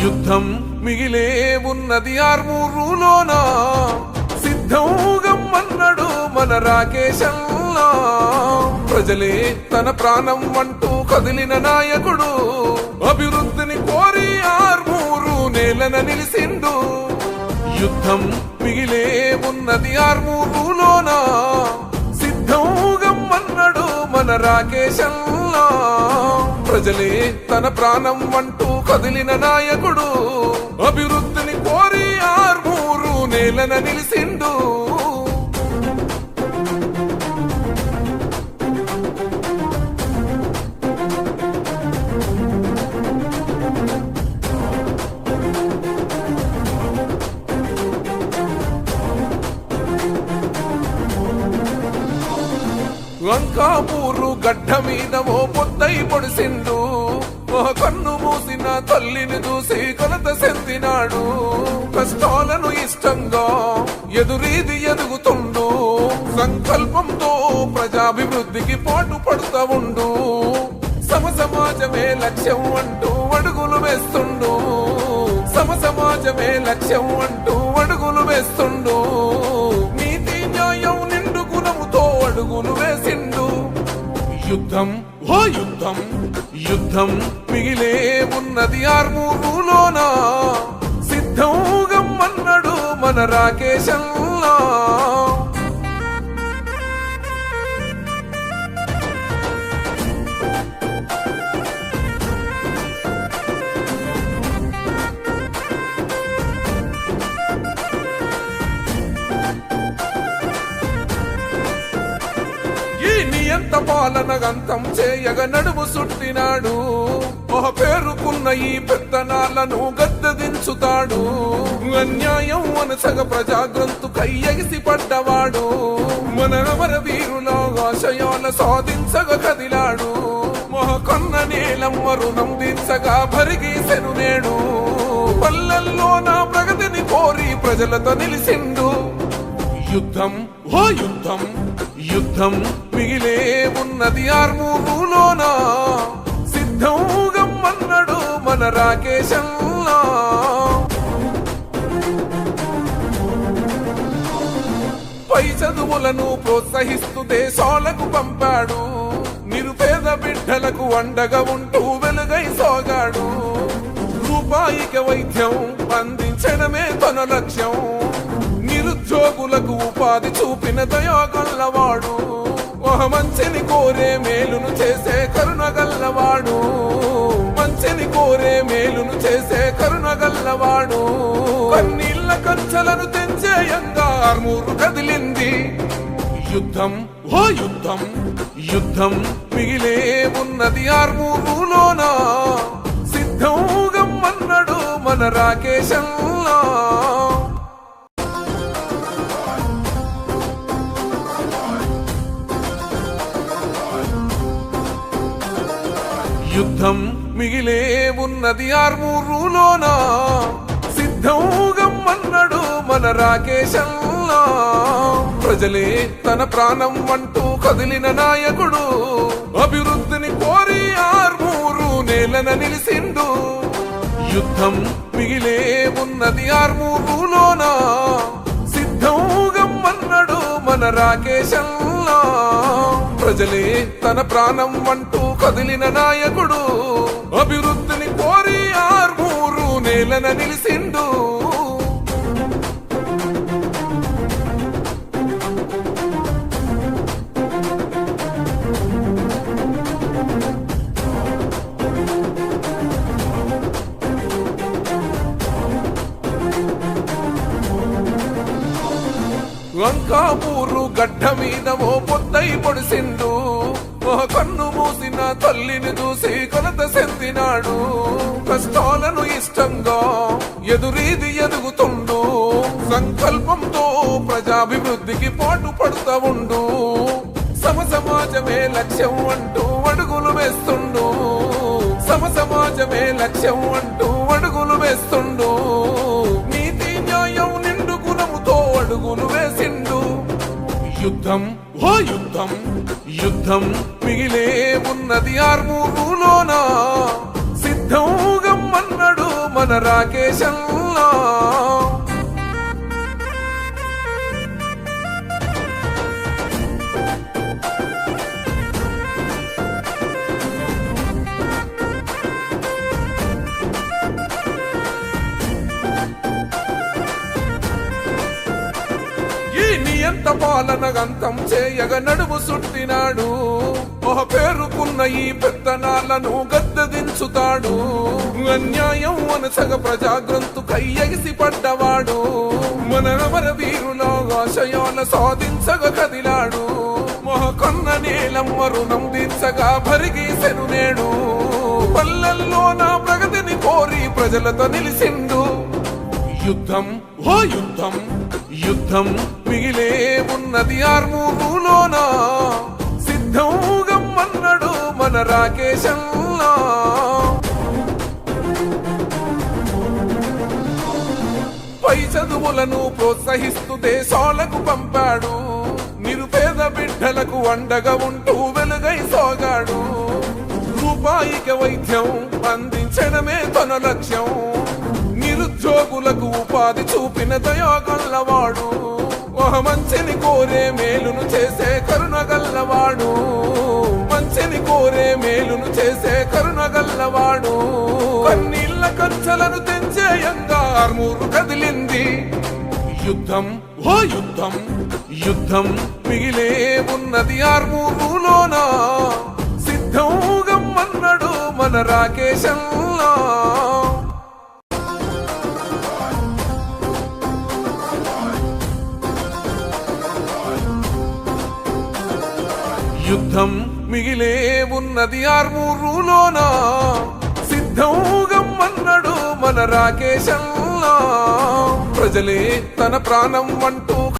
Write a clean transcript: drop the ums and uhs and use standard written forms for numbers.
యుద్ధం మిగిలే ఉన్నది ఆర్మూరులోన సిద్ధంగమ్మన్నాడు మన రాకేశంలా ప్రజలే తన ప్రాణం అంటూ కదిలిన నాయకుడు అభివృద్ధిని కోరి ఆర్మూరు నేలన నిలిసిండు యుద్ధం మిగిలే ఉన్నది ఆర్మూరులోన సిద్ధంగమ్మన్నాడు మన రాకేశంలా ప్రజలే తన ప్రాణం అంటూ కదిలిన నాయకుడు అభివృద్ధిని కోరి ఆర్మూరు నేలన నిలిసిండు లంకాపూరు గడ్డ మీద ఓ పొద్దై పొడిసిండు కన్ను మూసిన తల్లిని చూసి కొలత చెందినాడు కష్టాలను ఇష్టంగా ఎదురీది ఎదుగుతుండు సంకల్పంతో ప్రజాభివృద్ధికి పాటు పడుతూ ఉండు సమసమాజమే లక్ష్యం అంటూ అడుగులు వేస్తుండు సమసమాజమే లక్ష్యం అంటూ అడుగులు వేస్తుండు నీతి న్యాయం నిండు గుణముతో అడుగులు వేసిండు యుద్ధం ఓ యుద్ధం యుద్ధం మిగిలే ఉన్నది ఆర్మూరులోన సిద్ధంగమ్మన్నాడు మన రాకేశంలా ఎంత పాలన గంతం చేయగ నడుము సుట్టినాడు ఒక పేరుకున్న ఈ పెత్తనాలను గద్దెదించుతాడు అన్యాయం అనసగ ప్రజాగ్రంథు కయ్యగిసి పడ్డవాడు మన అమర వీరుల ఆశయాల సాధించగ కదిలాడు కన్న నేలమ్మ రుణం తీర్చగా భరిగీసెను నేడు పల్లెల్లో నా ప్రగతిని కోరి ప్రజలతో నిలిసిండు యుద్ధం ఓ యుద్ధం యుద్ధం మిగిలే ఉన్నది ఆర్మూరులోన సిద్ధంగమ్మన్నాడు మన రాకేశంలా పై చదువులను ప్రోత్సహిస్తూ దేశాలకు పంపాడు నిరుపేద బిడ్డలకు అండగా ఉంటూ వెలుగై సాగాడు రూపాయికి వైద్యం అందించడమే తన లక్ష్యం నిరుద్యోగులకు ఉపాధి చూపిన దయాగల్లవాడు మంచిని కోరే మేలును చేసే కరుణగల్లవాడు మంచిని కోరే మేలును చేసే కరుణగల్లవాడు కన్నీళ్ల కంచెలను తెంచేయంగా ఆర్మూరు కదిలింది యుద్ధం ఓ యుద్ధం యుద్ధం మిగిలే ఉన్నది ఆర్మూరులోన సిద్ధంగమ్మన్నాడు మన రాకేశంలా యుద్ధం మిగిలే ఉన్నది ఆర్మూరులోన సిద్ధంగమ్మన్నాడు మన రాకేశంలా ప్రజలే తన ప్రాణం అంటూ కదిలిన నాయకుడు అభివృద్ధిని కోరి ఆర్మూరు నేలన నిలిసిండు యుద్ధం మిగిలే ఉన్నది ఆర్మూరులోన సిద్ధంగమ్మన్నాడు మన రాకేశంలా ప్రజలే తన ప్రాణం అంటూ కదిలిన నాయకుడు అభివృద్ధిని కోరి ఆర్మూరు నేలన నిలిసిండు లంకాపూరు గడ్డ మీద ఓ పొద్దై పొడిసిండు కన్ను మూసిన తల్లిని చూసి కొలత చెందినాడు కష్టాలను ఇష్టంగా ఎదురీది ఎదుగుతుండు సంకల్పంతో ప్రజాభివృద్ధికి పాటు పడుతూ ఉండు సమసమాజమే లక్ష్యం అంటూ అడుగులు వేస్తుండు సమసమాజమే లక్ష్యం అంటూ అడుగులు వేస్తుండు నీతి న్యాయం నిండు గుణముతో అడుగులు వేసిండు యుద్ధం ఓ యుద్ధం యుద్ధం మిగిలే ఉన్నది ఆర్మూరులోన సిద్ధంగమ్మన్నాడు మన మన రాకేశంలో. ఈ నియంత పాలన గంతం చేయగ నడుము సుట్టినాడు. ఒక పేరుకున్న ఈ పెత్తనాలను గద్దెదించుతాడు. అన్యాయం అనసగ ప్రజాగ్రంథు కయ్యగిసి పడ్డవాడు. మన నమర వీరుల ఆశయాల సాధించగ కదిలాడు. మొహకొన్న నీలమ్మ రుణం తీర్చగా భరిగీసెను నేడు. పల్లెల్లో నా ప్రగతిని కోరి ప్రజలతో నిలిసిండు. యుద్ధం ఓ యుద్ధం యుద్ధం మిగిలే ఉన్నది ఆర్మూరులోనా. సిద్ధం గమ్మన్నాడు మన రాకేశంలో. పై చదువులను ప్రోత్సహిస్తూ దేశాలకు పంపాడు. నిరుపేద బిడ్డలకు అండగా ఉంటూ వెలుగై సోగాడు. రూపాయికి వైద్యం అందించడమే తన లక్ష్యం. నిరుద్యోగులకు ఉపాధి చూపిన దయాగల్లవాడు. ఒక మంచిని కోరే మేలును చేసే కరుణగల్లవాడు. మంచిని కోరే మేలును చేసే కరుణగల్లవాడు. కన్నీళ్ల కంచెలను తెంచే ఆర్మూరు కదిలింది. యుద్ధం ఓ యుద్ధం యుద్ధం మిగిలే ఉన్నది ఆర్మూరులోనా. సిద్ధం గమ్మన్నాడు మన రాకేశంలో. యుద్ధం మిగిలే ఉన్నది ఆర్మూరులోనా. సిద్ధం గమ్మన్నాడు మన రాకేశంలో. ప్రజలే తన ప్రాణం అంటూ